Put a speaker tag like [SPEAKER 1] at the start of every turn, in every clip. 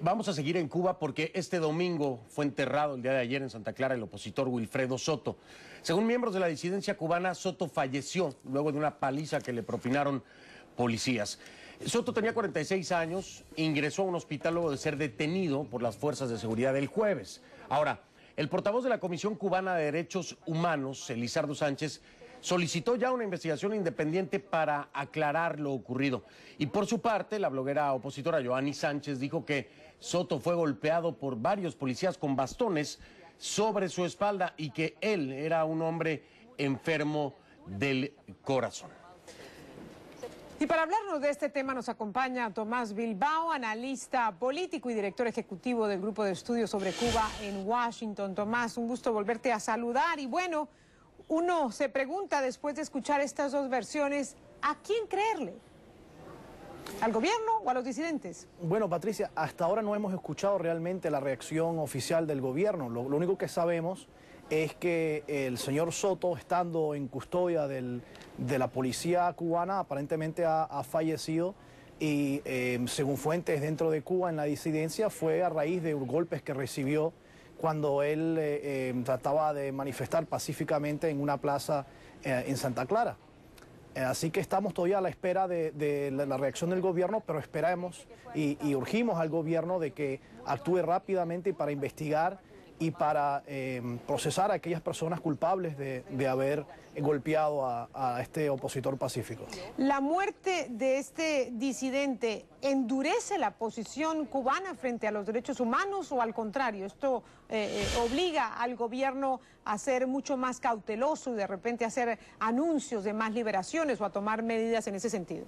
[SPEAKER 1] Vamos a seguir en Cuba porque este domingo fue enterrado el día de ayer en Santa Clara el opositor Wilfredo Soto. Según miembros de la disidencia cubana, Soto falleció luego de una paliza que le propinaron policías. Soto tenía 46 años, ingresó a un hospital luego de ser detenido por las fuerzas de seguridad el jueves. Ahora, el portavoz de la Comisión Cubana de Derechos Humanos, Elizardo Sánchez, solicitó ya una investigación independiente para aclarar lo ocurrido. Y por su parte, la bloguera opositora Yoani Sánchez dijo que Soto fue golpeado por varios policías con bastones sobre su espalda y que él era un hombre enfermo del corazón.
[SPEAKER 2] Y para hablarnos de este tema nos acompaña Tomás Bilbao, analista político y director ejecutivo del Grupo de Estudios sobre Cuba en Washington. Tomás, un gusto volverte a saludar. Y bueno, uno se pregunta después de escuchar estas dos versiones, ¿a quién creerle? ¿Al gobierno o a los disidentes?
[SPEAKER 3] Bueno, Patricia, hasta ahora no hemos escuchado realmente la reacción oficial del gobierno. Lo único que sabemos es que el señor Soto, estando en custodia de la policía cubana, aparentemente ha fallecido y según fuentes dentro de Cuba en la disidencia fue a raíz de golpes que recibió cuando él trataba de manifestar pacíficamente en una plaza en Santa Clara. Así que estamos todavía a la espera de la reacción del gobierno, pero esperamos y urgimos al gobierno de que actúe rápidamente para investigar y para procesar a aquellas personas culpables de haber golpeado a este opositor pacífico.
[SPEAKER 2] ¿La muerte de este disidente endurece la posición cubana frente a los derechos humanos o al contrario? ¿Esto obliga al gobierno a ser mucho más cauteloso y de repente a hacer anuncios de más liberaciones o a tomar medidas en ese sentido?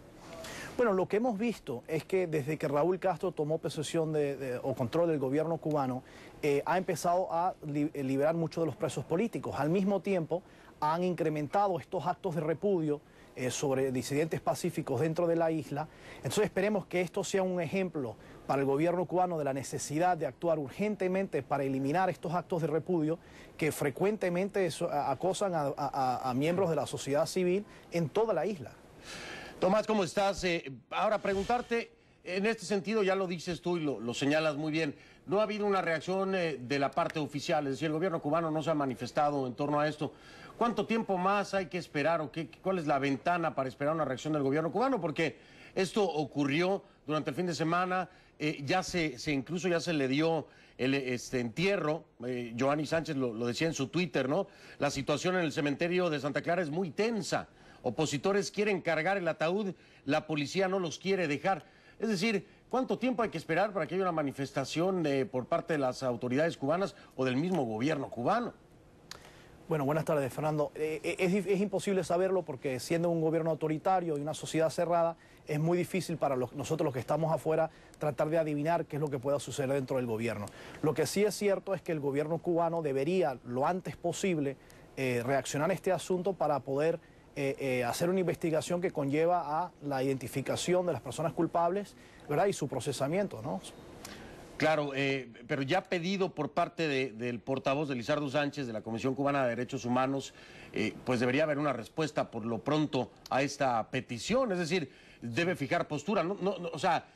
[SPEAKER 3] Bueno, lo que hemos visto es que desde que Raúl Castro tomó posesión o control del gobierno cubano, ha empezado a liberar muchos de los presos políticos. Al mismo tiempo, han incrementado estos actos de repudio sobre disidentes pacíficos dentro de la isla. Entonces esperemos que esto sea un ejemplo para el gobierno cubano de la necesidad de actuar urgentemente para eliminar estos actos de repudio que frecuentemente acosan a miembros de la sociedad civil en toda la isla.
[SPEAKER 1] Tomás, ¿cómo estás? Ahora preguntarte, en este sentido ya lo dices tú y lo señalas muy bien, no ha habido una reacción de la parte oficial, es decir, el gobierno cubano no se ha manifestado en torno a esto. ¿Cuánto tiempo más hay que esperar o cuál es la ventana para esperar una reacción del gobierno cubano? Porque esto ocurrió durante el fin de semana, incluso ya se le dio el entierro, Yoani Sánchez lo decía en su Twitter, ¿no? La situación en el cementerio de Santa Clara es muy tensa. Opositores quieren cargar el ataúd, la policía no los quiere dejar. Es decir, ¿cuánto tiempo hay que esperar para que haya una manifestación por parte de las autoridades cubanas o del mismo gobierno cubano?
[SPEAKER 3] Bueno, buenas tardes, Fernando. Es imposible saberlo porque siendo un gobierno autoritario y una sociedad cerrada, es muy difícil para nosotros los que estamos afuera tratar de adivinar qué es lo que pueda suceder dentro del gobierno. Lo que sí es cierto es que el gobierno cubano debería, lo antes posible, reaccionar a este asunto para poder hacer una investigación que conlleva a la identificación de las personas culpables, ¿verdad? Y su procesamiento, ¿no?
[SPEAKER 1] Claro, pero ya pedido por parte del portavoz de Elizardo Sánchez de la Comisión Cubana de Derechos Humanos, pues debería haber una respuesta por lo pronto a esta petición, es decir, debe fijar postura, o sea,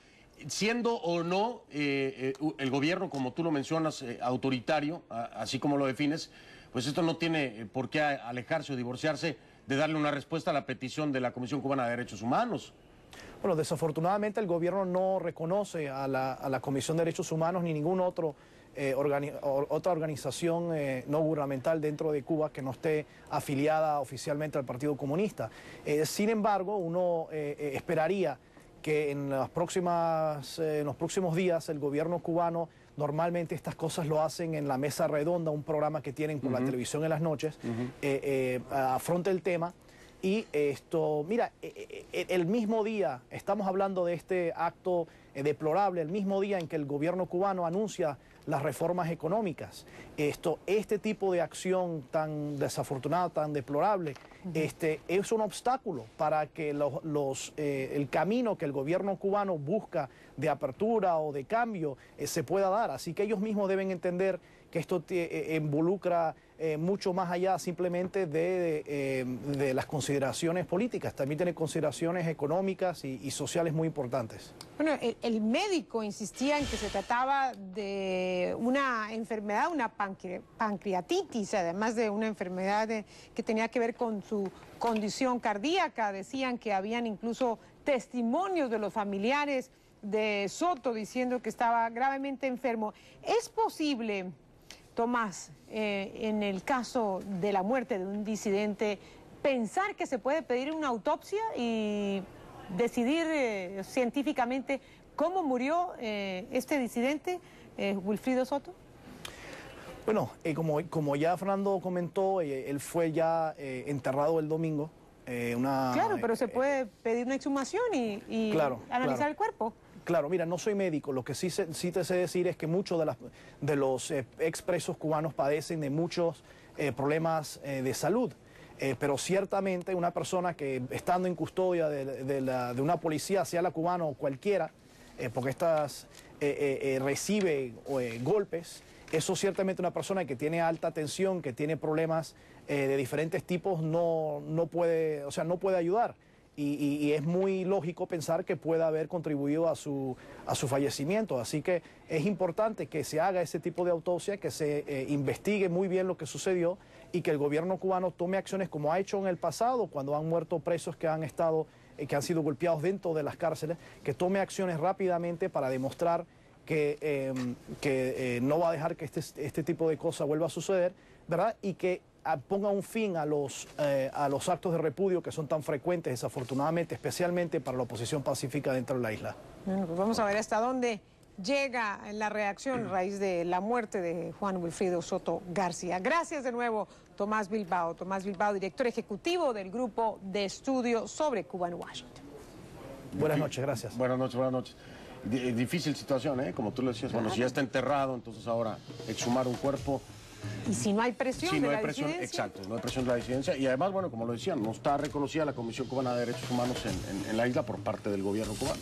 [SPEAKER 1] siendo o no el gobierno, como tú lo mencionas, autoritario, así como lo defines, pues esto no tiene por qué alejarse o divorciarse de darle una respuesta a la petición de la Comisión Cubana de Derechos Humanos.
[SPEAKER 3] Bueno, desafortunadamente el gobierno no reconoce a la Comisión de Derechos Humanos ni ninguna otra organización no gubernamental dentro de Cuba que no esté afiliada oficialmente al Partido Comunista. Sin embargo, uno esperaría que en los próximos días el gobierno cubano, normalmente estas cosas lo hacen en la mesa redonda, un programa que tienen por la televisión en las noches, afronte el tema. Y esto, mira, el mismo día, estamos hablando de este acto deplorable, el mismo día en que el gobierno cubano anuncia las reformas económicas. Este tipo de acción tan desafortunada, tan deplorable, es un obstáculo para que el camino que el gobierno cubano busca de apertura o de cambio se pueda dar. Así que ellos mismos deben entender que esto involucra mucho más allá simplemente de las consideraciones políticas, también tiene consideraciones económicas y sociales muy importantes.
[SPEAKER 2] Bueno, el médico insistía en que se trataba de una enfermedad, una pancreatitis, además de una enfermedad que tenía que ver con su condición cardíaca. Decían que habían incluso testimonios de los familiares de Soto diciendo que estaba gravemente enfermo. ¿Es posible, Tomás, en el caso de la muerte de un disidente, pensar que se puede pedir una autopsia y decidir científicamente cómo murió este disidente, Wilfrido Soto?
[SPEAKER 3] Bueno, como ya Fernando comentó, él fue ya enterrado el domingo.
[SPEAKER 2] Claro, pero se puede pedir una exhumación y
[SPEAKER 3] claro,
[SPEAKER 2] analizar el cuerpo.
[SPEAKER 3] Claro, mira, no soy médico, lo que sí te sé decir es que muchos de los expresos cubanos padecen de muchos problemas de salud. Pero ciertamente una persona que estando en custodia de una policía, sea la cubana o cualquiera, porque estas recibe golpes, eso ciertamente una persona que tiene alta tensión, que tiene problemas de diferentes tipos, no puede ayudar. Y es muy lógico pensar que pueda haber contribuido a su fallecimiento. Así que es importante que se haga ese tipo de autopsia, que se investigue muy bien lo que sucedió y que el gobierno cubano tome acciones como ha hecho en el pasado, cuando han muerto presos que han sido golpeados dentro de las cárceles, que tome acciones rápidamente para demostrar que no va a dejar que este tipo de cosas vuelva a suceder, ¿verdad? Y que ponga un fin a los actos de repudio que son tan frecuentes, desafortunadamente, especialmente para la oposición pacífica dentro de la isla.
[SPEAKER 2] Bueno, pues vamos a ver hasta dónde llega la reacción a raíz de la muerte de Juan Wilfrido Soto García. Gracias de nuevo, Tomás Bilbao. Tomás Bilbao, director ejecutivo del Grupo de Estudio sobre Cuba en Washington.
[SPEAKER 3] Buenas noches, gracias.
[SPEAKER 1] Buenas noches, buenas noches. Difícil situación, ¿eh? Como tú lo decías, bueno, si ya está enterrado, entonces ahora exhumar un cuerpo.
[SPEAKER 2] Y si no hay presión de la disidencia.
[SPEAKER 1] Exacto, no hay presión de la disidencia. Y además, bueno, como lo decían, no está reconocida la Comisión Cubana de Derechos Humanos en la isla por parte del gobierno cubano.